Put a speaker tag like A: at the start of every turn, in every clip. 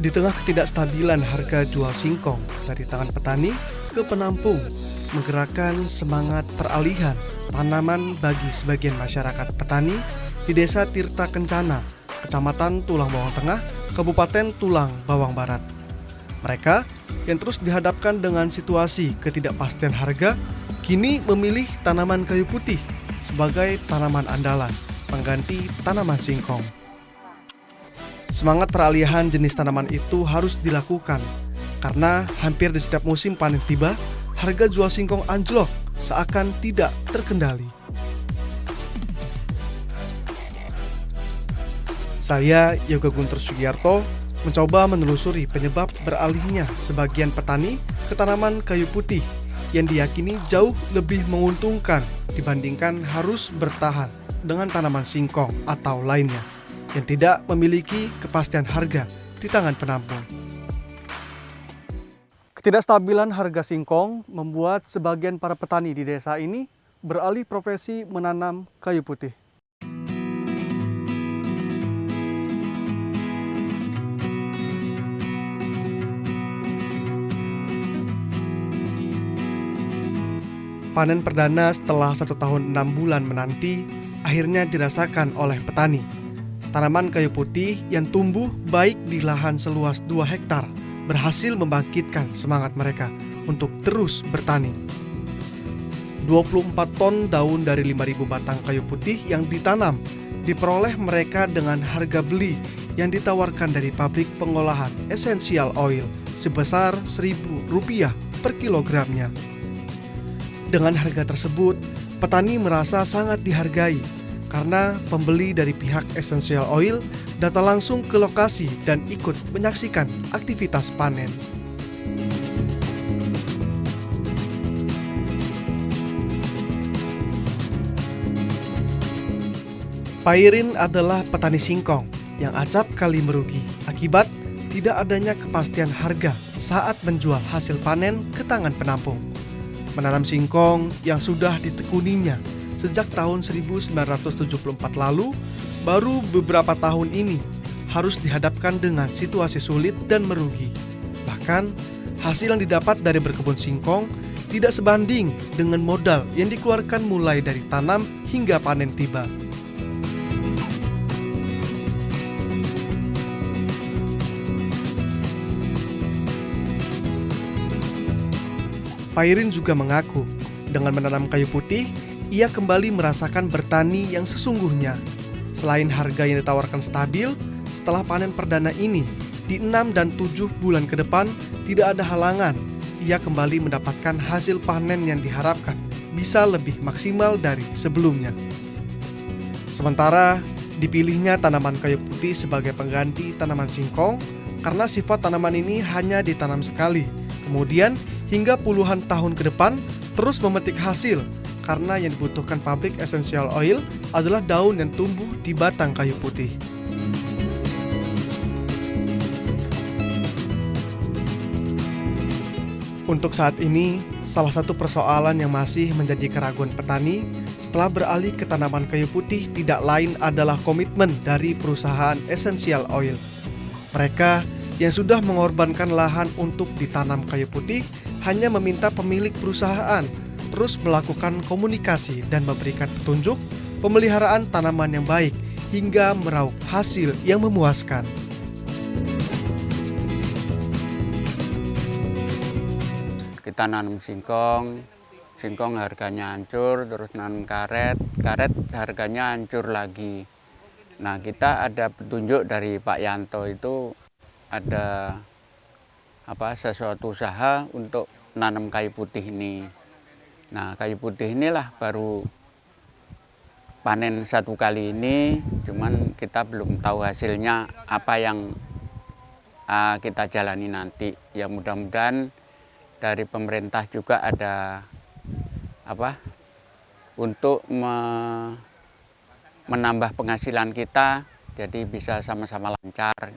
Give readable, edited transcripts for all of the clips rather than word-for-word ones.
A: Di tengah ketidakstabilan harga jual singkong dari tangan petani ke penampung, menggerakkan semangat peralihan tanaman bagi sebagian masyarakat petani di Desa Tirta Kencana, Kecamatan Tulang Bawang Tengah, Kabupaten Tulang Bawang Barat. Mereka yang terus dihadapkan dengan situasi ketidakpastian harga, kini memilih tanaman kayu putih sebagai tanaman andalan, pengganti tanaman singkong. Semangat peralihan jenis tanaman itu harus dilakukan karena hampir di setiap musim panen tiba, harga jual singkong anjlok seakan tidak terkendali. Saya, Yoga Guntur Sugiyarto, mencoba menelusuri penyebab beralihnya sebagian petani ke tanaman kayu putih yang diyakini jauh lebih menguntungkan dibandingkan harus bertahan dengan tanaman singkong atau lainnya yang tidak memiliki kepastian harga di tangan penampung. Ketidakstabilan harga singkong membuat sebagian para petani di desa ini beralih profesi menanam kayu putih. Panen perdana setelah 1 tahun 6 bulan menanti akhirnya dirasakan oleh petani. Tanaman kayu putih yang tumbuh baik di lahan seluas 2 hektar berhasil membangkitkan semangat mereka untuk terus bertani. 24 ton daun dari 5.000 batang kayu putih yang ditanam diperoleh mereka dengan harga beli yang ditawarkan dari pabrik pengolahan essential oil sebesar Rp1.000 per kilogramnya. Dengan harga tersebut, petani merasa sangat dihargai karena pembeli dari pihak Essential Oil datang langsung ke lokasi dan ikut menyaksikan aktivitas panen. Pairin adalah petani singkong yang acap kali merugi akibat tidak adanya kepastian harga saat menjual hasil panen ke tangan penampung. Menanam singkong yang sudah ditekuninya sejak tahun 1974 lalu, baru beberapa tahun ini harus dihadapkan dengan situasi sulit dan merugi. Bahkan, hasil yang didapat dari berkebun singkong tidak sebanding dengan modal yang dikeluarkan mulai dari tanam hingga panen tiba. Pairin juga mengaku, dengan menanam kayu putih, ia kembali merasakan bertani yang sesungguhnya. Selain harga yang ditawarkan stabil, setelah panen perdana ini, di 6 dan 7 bulan ke depan tidak ada halangan. Ia kembali mendapatkan hasil panen yang diharapkan bisa lebih maksimal dari sebelumnya. Sementara dipilihnya tanaman kayu putih sebagai pengganti tanaman singkong karena sifat tanaman ini hanya ditanam sekali. Kemudian hingga puluhan tahun ke depan terus memetik hasil karena yang dibutuhkan pabrik essential oil adalah daun yang tumbuh di batang kayu putih. Untuk saat ini, salah satu persoalan yang masih menjadi keraguan petani setelah beralih ke tanaman kayu putih tidak lain adalah komitmen dari perusahaan essential oil. Mereka yang sudah mengorbankan lahan untuk ditanam kayu putih hanya meminta pemilik perusahaan terus melakukan komunikasi dan memberikan petunjuk pemeliharaan tanaman yang baik hingga meraup hasil yang memuaskan.
B: Kita nanam singkong harganya hancur, terus nanam karet harganya hancur lagi. Nah, kita ada petunjuk dari Pak Yanto itu ada sesuatu usaha untuk nanam kayu putih ini. Nah, kayu putih inilah baru panen 1 kali ini, cuman kita belum tahu hasilnya apa yang kita jalani nanti. Ya mudah-mudahan dari pemerintah juga ada untuk menambah penghasilan kita, jadi bisa sama-sama lancar.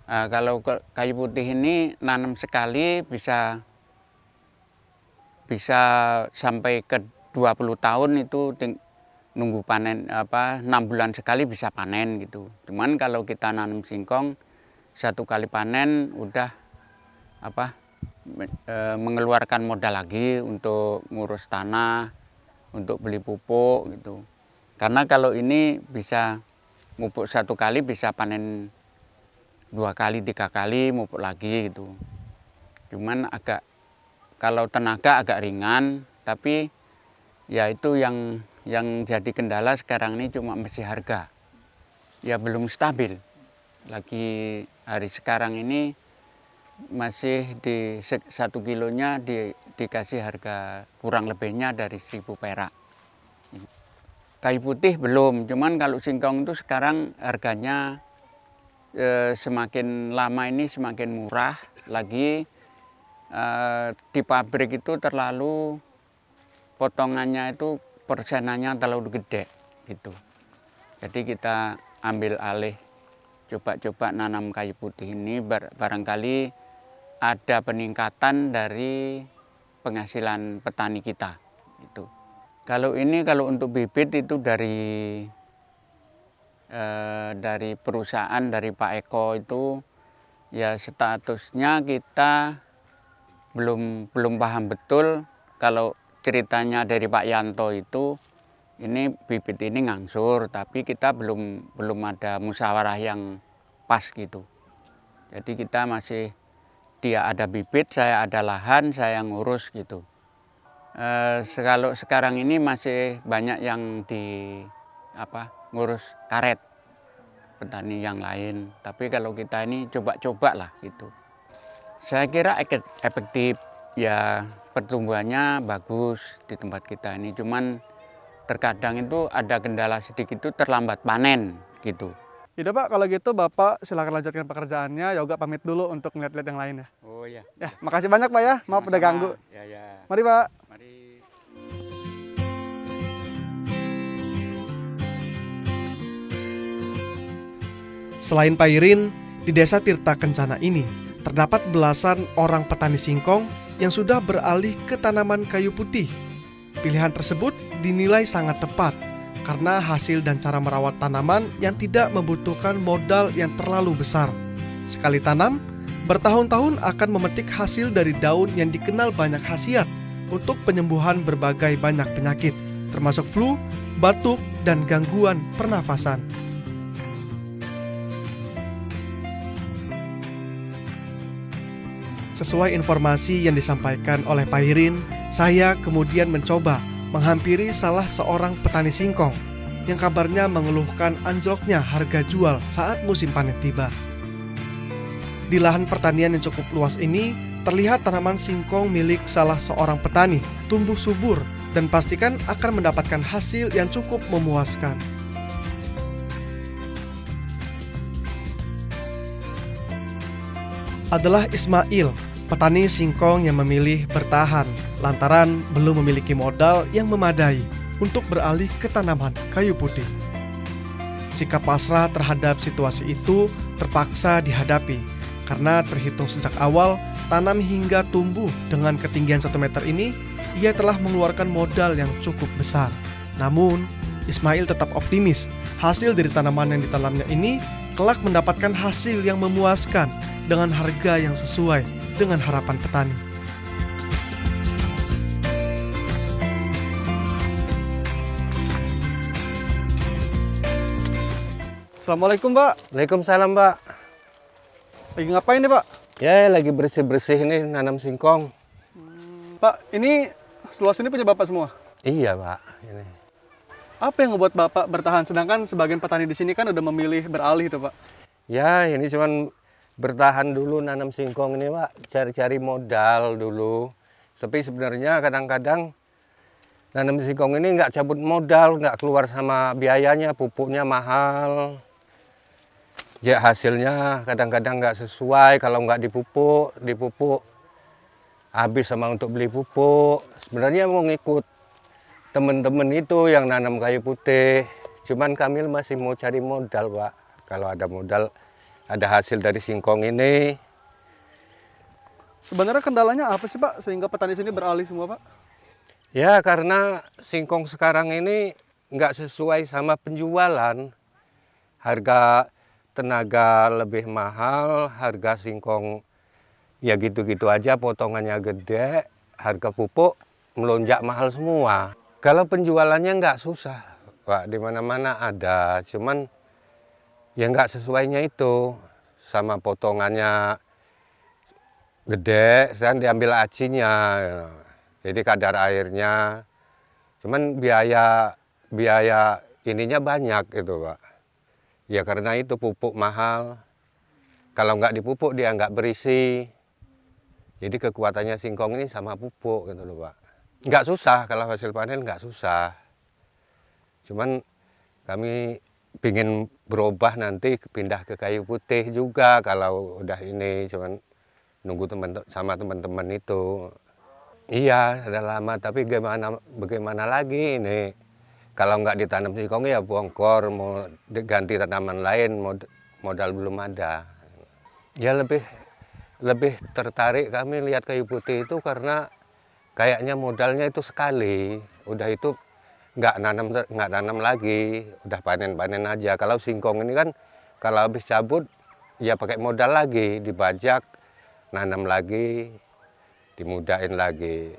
B: Kalau kayu putih ini nanam sekali bisa sampai ke 20 tahun itu nunggu panen 6 bulan sekali bisa panen gitu. Cuman kalau kita nanam singkong satu kali panen udah mengeluarkan modal lagi untuk ngurus tanah, untuk beli pupuk gitu. Karena kalau ini bisa pupuk satu kali bisa panen 2 kali, 3 kali pupuk lagi gitu. Cuman kalau tenaga agak ringan, tapi ya itu yang jadi kendala sekarang ini cuma masih harga. Ya belum stabil. Lagi hari sekarang ini masih di 1 kilonya dikasih harga kurang lebihnya dari 1.000 perak. Kayu putih belum, cuman kalau singkong itu sekarang harganya semakin lama ini semakin murah. Lagi di pabrik itu terlalu potongannya itu persenannya terlalu gede gitu. Jadi kita ambil alih, coba-coba nanam kayu putih ini, barangkali ada peningkatan dari penghasilan petani kita itu. Kalau untuk bibit itu dari perusahaan dari Pak Eko itu ya statusnya kita belum paham betul. Kalau ceritanya dari Pak Yanto itu ini bibit ini ngangsur, tapi kita belum ada musyawarah yang pas gitu. Jadi kita masih, dia ada bibit, saya ada lahan, saya ngurus gitu. Kalau sekarang ini masih banyak yang ngurus karet, petani yang lain. Tapi kalau kita ini coba-coba lah gitu. Saya kira efektif, ya pertumbuhannya bagus di tempat kita ini. Cuman terkadang itu ada kendala sedikit, itu terlambat panen gitu.
A: Yaudah Pak, kalau gitu Bapak silakan lanjutkan pekerjaannya. Yoga pamit dulu untuk ngeliat-liat yang lain ya.
B: Oh iya.
A: Ya, makasih banyak Pak ya. Maaf udah ganggu.
B: Ya.
A: Mari Pak.
B: Mari.
A: Selain Pak Irin, di desa Tirta Kencana ini terdapat belasan orang petani singkong yang sudah beralih ke tanaman kayu putih. Pilihan tersebut dinilai sangat tepat karena hasil dan cara merawat tanaman yang tidak membutuhkan modal yang terlalu besar. Sekali tanam, bertahun-tahun akan memetik hasil dari daun yang dikenal banyak khasiat untuk penyembuhan berbagai banyak penyakit, termasuk flu, batuk, dan gangguan pernafasan. Sesuai informasi yang disampaikan oleh Pak Irin, saya kemudian mencoba menghampiri salah seorang petani singkong yang kabarnya mengeluhkan anjloknya harga jual saat musim panen tiba. Di lahan pertanian yang cukup luas ini, terlihat tanaman singkong milik salah seorang petani tumbuh subur dan pastikan akan mendapatkan hasil yang cukup memuaskan. Adalah Ismail, petani singkong yang memilih bertahan lantaran belum memiliki modal yang memadai untuk beralih ke tanaman kayu putih. Sikap pasrah terhadap situasi itu terpaksa dihadapi karena terhitung sejak awal tanam hingga tumbuh dengan ketinggian 1 meter ini, ia telah mengeluarkan modal yang cukup besar. Namun, Ismail tetap optimis hasil dari tanaman yang ditanamnya ini kelak mendapatkan hasil yang memuaskan dengan harga yang sesuai dengan harapan petani. Assalamualaikum Pak.
C: Waalaikumsalam Pak.
A: Lagi ngapain nih Pak?
C: Ya lagi bersih-bersih ini nanam singkong.
A: Pak, ini seluas ini punya Bapak semua?
C: Iya Pak. Ini.
A: Apa yang membuat Bapak bertahan sedangkan sebagian petani di sini kan udah memilih beralih itu Pak?
C: Ya ini cuman bertahan dulu nanam singkong ini Pak. Cari-cari modal dulu. Tapi sebenarnya kadang-kadang nanam singkong ini nggak cabut modal, nggak keluar sama biayanya, pupuknya mahal. Ya hasilnya kadang-kadang nggak sesuai kalau nggak dipupuk habis sama untuk beli pupuk. Sebenarnya mau ngikut teman-teman itu yang nanam kayu putih, cuman kami masih mau cari modal Pak. Kalau ada modal, ada hasil dari singkong ini.
A: Sebenarnya kendalanya apa sih Pak sehingga petani sini beralih semua Pak?
C: Ya karena singkong sekarang ini nggak sesuai sama penjualan. Harga tenaga lebih mahal, harga singkong ya gitu-gitu aja, potongannya gede, harga pupuk melonjak mahal semua. Kalau penjualannya nggak susah, Pak, di mana-mana ada, cuman ya nggak sesuainya itu, sama potongannya gede, sekarang diambil acinya, jadi kadar airnya, cuman biaya ininya banyak gitu, Pak. Ya karena itu pupuk mahal, kalau nggak dipupuk dia nggak berisi. Jadi kekuatannya singkong ini sama pupuk gitu loh, Pak. Nggak susah, kalau hasil panen nggak susah. Cuman kami ingin berubah nanti pindah ke kayu putih juga kalau udah ini, cuman nunggu sama teman-teman itu. Iya, udah lama, tapi bagaimana lagi ini. Kalau nggak ditanam singkong ya bongkor, mau ganti tanaman lain, modal belum ada. Ya lebih tertarik kami lihat kayu putih itu karena kayaknya modalnya itu sekali, udah itu nggak nanam lagi, udah panen aja. Kalau singkong ini kan kalau habis cabut ya pakai modal lagi, dibajak, nanam lagi, dimudahin lagi.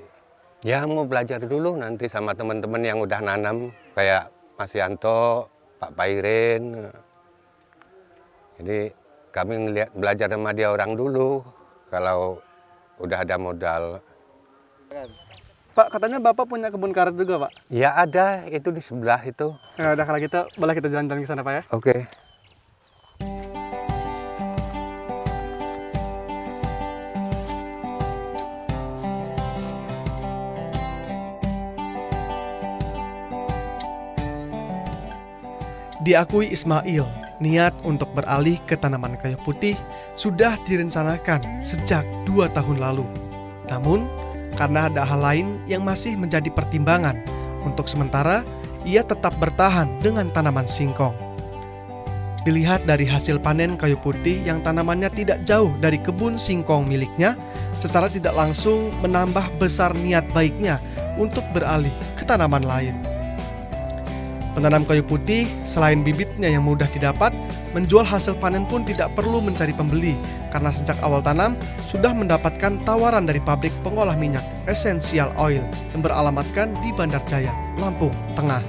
C: Ya mau belajar dulu nanti sama teman-teman yang udah nanam kayak Mas Yanto, Pak Pairin. Jadi kami belajar sama dia orang dulu kalau udah ada modal.
A: Pak, katanya Bapak punya kebun karet juga, Pak?
C: Ya ada, itu di sebelah itu.
A: Ya udah, kalau gitu boleh kita jalan-jalan ke sana, Pak ya?
C: Oke.
A: Diakui Ismail, niat untuk beralih ke tanaman kayu putih sudah direncanakan sejak 2 tahun lalu. Namun, karena ada hal lain yang masih menjadi pertimbangan, untuk sementara ia tetap bertahan dengan tanaman singkong. Dilihat dari hasil panen kayu putih yang tanamannya tidak jauh dari kebun singkong miliknya, secara tidak langsung menambah besar niat baiknya untuk beralih ke tanaman lain. Penanam kayu putih, selain bibitnya yang mudah didapat, menjual hasil panen pun tidak perlu mencari pembeli, karena sejak awal tanam sudah mendapatkan tawaran dari pabrik pengolah minyak Essential Oil yang beralamatkan di Bandar Jaya, Lampung Tengah.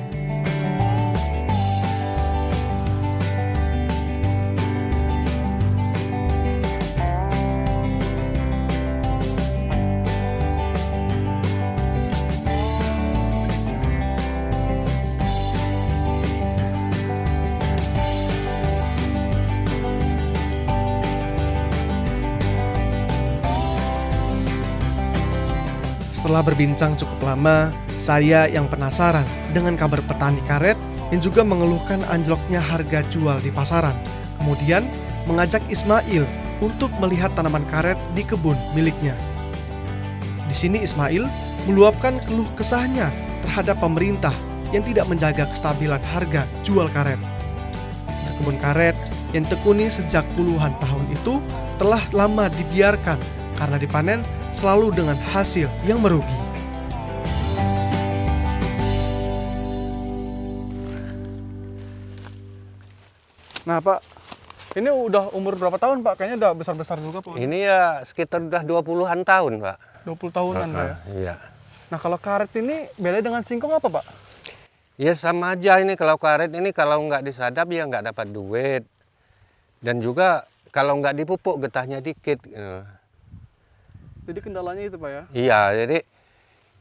A: Setelah berbincang cukup lama, saya yang penasaran dengan kabar petani karet yang juga mengeluhkan anjloknya harga jual di pasaran. Kemudian mengajak Ismail untuk melihat tanaman karet di kebun miliknya. Di sini Ismail meluapkan keluh kesahnya terhadap pemerintah yang tidak menjaga kestabilan harga jual karet. Kebun karet yang tekuni sejak puluhan tahun itu telah lama dibiarkan karena dipanen selalu dengan hasil yang merugi. Nah, Pak, ini udah umur berapa tahun, Pak? Kayaknya udah besar-besar juga, Pak.
C: Ini ya sekitar udah 20-an tahun, Pak.
A: 20 tahunan, Pak ya?
C: Iya.
A: Nah, kalau karet ini beda dengan singkong apa, Pak?
C: Ya sama aja ini, kalau karet ini kalau nggak disadap ya nggak dapat duit. Dan juga kalau nggak dipupuk getahnya dikit.
A: Jadi kendalanya itu, Pak ya?
C: Iya, jadi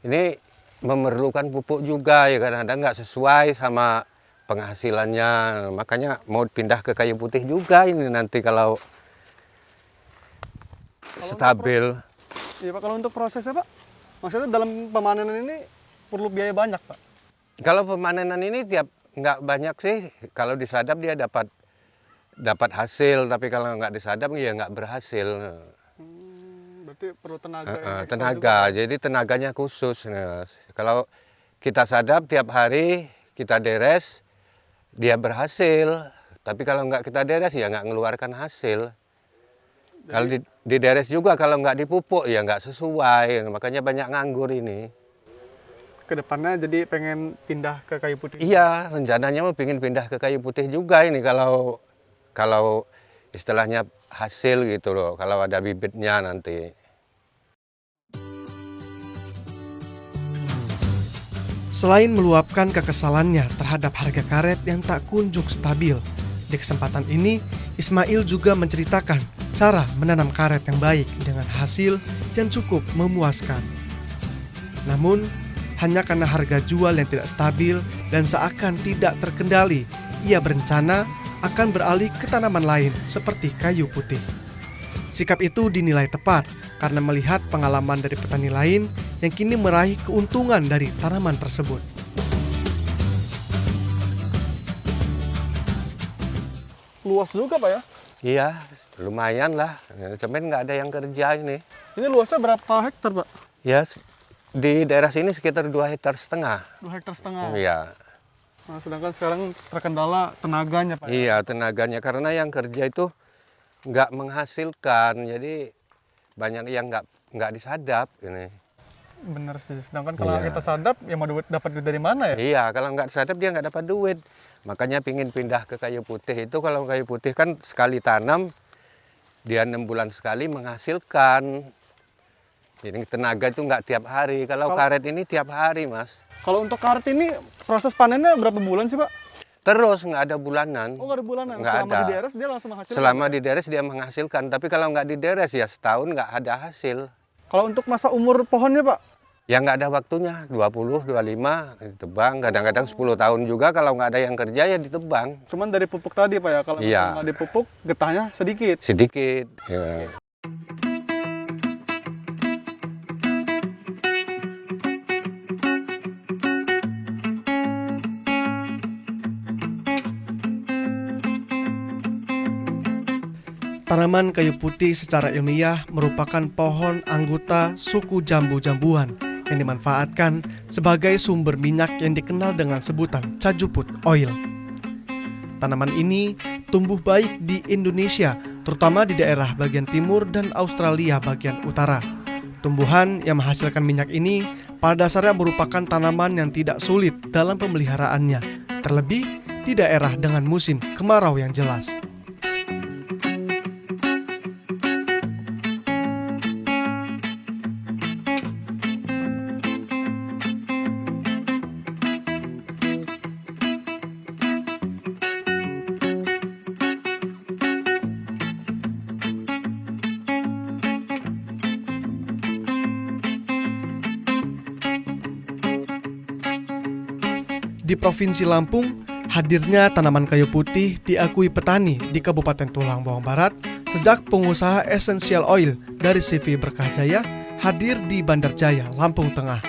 C: ini memerlukan pupuk juga ya, kadang-kadang nggak sesuai sama penghasilannya. Makanya mau pindah ke kayu putih juga ini nanti kalau stabil.
A: Iya, Pak. Kalau untuk prosesnya, Pak, maksudnya dalam pemanenan ini perlu biaya banyak, Pak?
C: Kalau pemanenan ini nggak banyak sih. Kalau disadap dia dapat hasil, tapi kalau nggak disadap ya nggak berhasil.
A: Berarti perlu tenaga.
C: Tenaga, jadi tenaganya khusus. Nah, kalau kita sadap tiap hari kita deres, dia berhasil. Tapi kalau nggak kita deres ya nggak mengeluarkan hasil. Jadi, kalau dideres juga kalau nggak dipupuk ya nggak sesuai. Makanya banyak nganggur ini.
A: Kedepannya jadi pengen pindah ke kayu putih?
C: Iya, rencananya mau pengen pindah ke kayu putih juga ini kalau kalau istilahnya hasil gitu loh, kalau ada bibitnya nanti.
A: Selain meluapkan kekesalannya terhadap harga karet yang tak kunjung stabil, di kesempatan ini Ismail juga menceritakan cara menanam karet yang baik dengan hasil yang cukup memuaskan. Namun, hanya karena harga jual yang tidak stabil dan seakan tidak terkendali, ia berencana akan beralih ke tanaman lain seperti kayu putih. Sikap itu dinilai tepat karena melihat pengalaman dari petani lain yang kini meraih keuntungan dari tanaman tersebut.
D: Luas juga Pak ya?
C: Iya, lumayan lah. Cuman nggak ada yang kerja ini.
D: Ini luasnya berapa hektar Pak?
C: Ya, di daerah sini sekitar 2,5 hektar.
D: 2 hektar setengah.
C: Iya.
D: Nah, sedangkan sekarang terkendala tenaganya Pak.
C: Iya, tenaganya karena yang kerja itu nggak menghasilkan, jadi banyak yang nggak disadap ini.
D: Bener sih. Sedangkan kalau
C: Iya.
D: kita sadap, ya mau dapat duit dari mana ya?
C: Iya, kalau nggak disadap dia nggak dapat duit. Makanya pingin pindah ke kayu putih itu. Kalau kayu putih kan sekali tanam, dia 6 bulan sekali menghasilkan. Jadi tenaga itu nggak tiap hari. Kalau karet ini tiap hari, Mas.
D: Kalau untuk karet ini proses panennya berapa bulan sih Pak?
C: Terus nggak ada bulanan.
D: Oh nggak ada bulanan.
C: Nggak
D: Selama
C: ada.
D: di deres dia langsung menghasilkan.
C: Selama di deres dia menghasilkan. Tapi kalau nggak di deres ya setahun nggak ada hasil.
D: Kalau untuk masa umur pohonnya Pak?
C: Ya nggak ada waktunya, 20, 25 ditebang. Kadang-kadang 10 tahun juga kalau nggak ada yang kerja ya ditebang.
D: Cuman dari pupuk tadi Pak ya. Kalau
C: Iya.
D: nggak dipupuk, getahnya sedikit.
C: Sedikit. Ya.
A: Tanaman kayu putih secara ilmiah merupakan pohon anggota suku jambu-jambuan yang dimanfaatkan sebagai sumber minyak yang dikenal dengan sebutan cajuput oil. Tanaman ini tumbuh baik di Indonesia, terutama di daerah bagian timur dan Australia bagian utara. Tumbuhan yang menghasilkan minyak ini pada dasarnya merupakan tanaman yang tidak sulit dalam pemeliharaannya, terlebih di daerah dengan musim kemarau yang jelas. Di Provinsi Lampung, hadirnya tanaman kayu putih diakui petani di Kabupaten Tulang Bawang Barat sejak pengusaha Essential Oil dari CV Berkah Jaya hadir di Bandar Jaya, Lampung Tengah.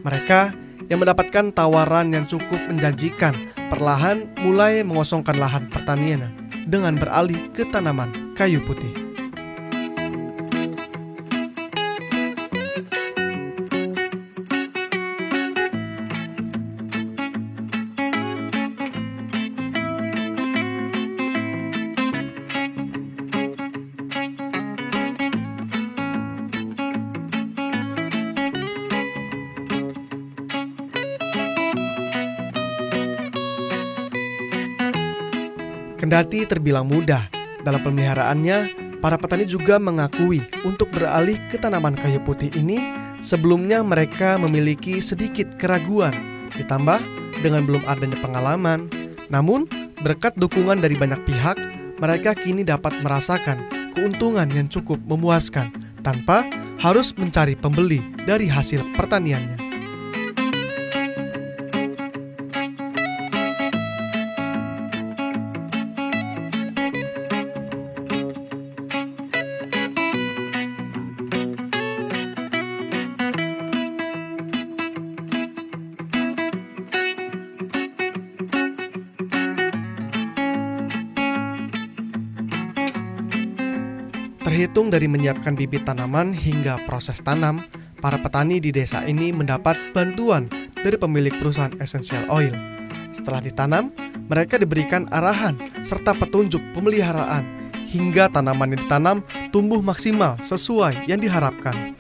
A: Mereka yang mendapatkan tawaran yang cukup menjanjikan perlahan mulai mengosongkan lahan pertanian dengan beralih ke tanaman kayu putih. Kendati terbilang mudah dalam pemeliharaannya, para petani juga mengakui untuk beralih ke tanaman kayu putih ini sebelumnya mereka memiliki sedikit keraguan, ditambah dengan belum adanya pengalaman. Namun, berkat dukungan dari banyak pihak, mereka kini dapat merasakan keuntungan yang cukup memuaskan tanpa harus mencari pembeli dari hasil pertaniannya. Terhitung dari menyiapkan bibit tanaman hingga proses tanam, para petani di desa ini mendapat bantuan dari pemilik perusahaan Essential Oil. Setelah ditanam, mereka diberikan arahan serta petunjuk pemeliharaan hingga tanaman yang ditanam tumbuh maksimal sesuai yang diharapkan.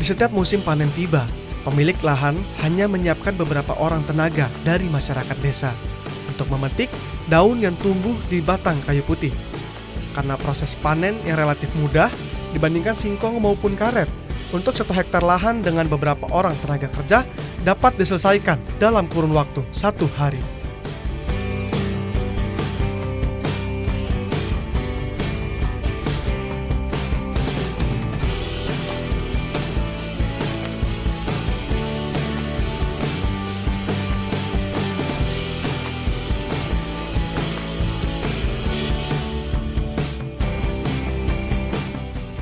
A: setiap musim panen tiba, pemilik lahan hanya menyiapkan beberapa orang tenaga dari masyarakat desa untuk memetik daun yang tumbuh di batang kayu putih. Karena proses panen yang relatif mudah dibandingkan singkong maupun karet, untuk 1 hektar lahan dengan beberapa orang tenaga kerja dapat diselesaikan dalam kurun waktu 1 hari.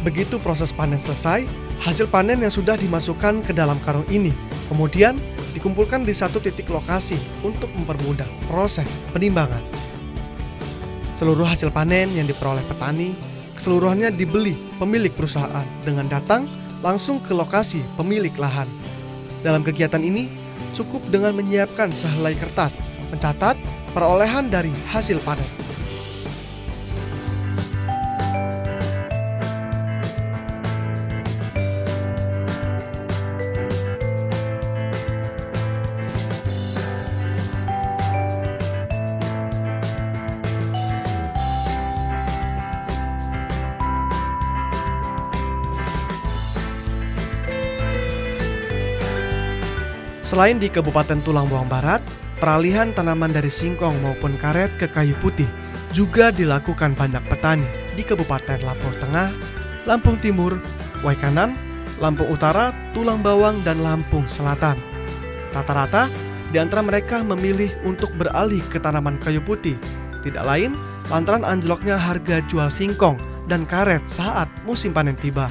A: Begitu proses panen selesai, hasil panen yang sudah dimasukkan ke dalam karung ini kemudian dikumpulkan di satu titik lokasi untuk mempermudah proses penimbangan. Seluruh hasil panen yang diperoleh petani keseluruhannya dibeli pemilik perusahaan dengan datang langsung ke lokasi pemilik lahan. Dalam kegiatan ini cukup dengan menyiapkan sehelai kertas mencatat perolehan dari hasil panen. Selain di Kabupaten Tulang Bawang Barat, peralihan tanaman dari singkong maupun karet ke kayu putih juga dilakukan banyak petani di Kabupaten Lampung Tengah, Lampung Timur, Waikanan, Lampung Utara, Tulang Bawang, dan Lampung Selatan. Rata-rata di antara mereka memilih untuk beralih ke tanaman kayu putih, tidak lain lantaran anjloknya harga jual singkong dan karet saat musim panen tiba.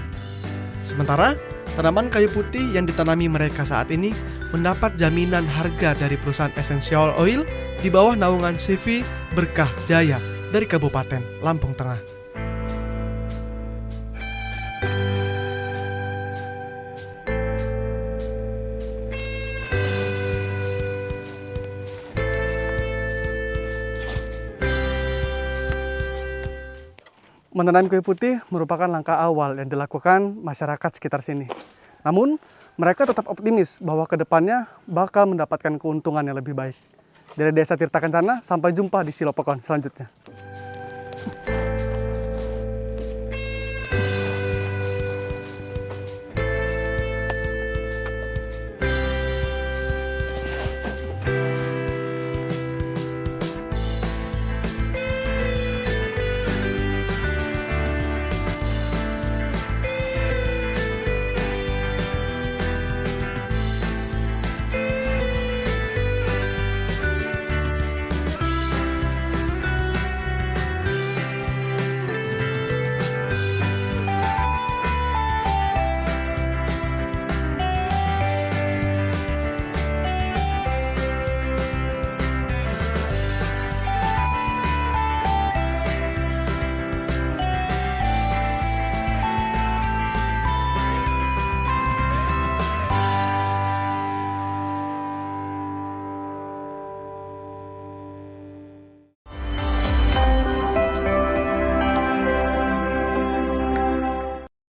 A: Sementara tanaman kayu putih yang ditanami mereka saat ini mendapat jaminan harga dari perusahaan Essential Oil di bawah naungan CV Berkah Jaya dari Kabupaten Lampung Tengah.
D: Menanam kayu putih merupakan langkah awal yang dilakukan masyarakat sekitar sini. Namun, mereka tetap optimis bahwa kedepannya bakal mendapatkan keuntungan yang lebih baik. Dari Desa Tirta Kencana, sampai jumpa di Silopokon selanjutnya.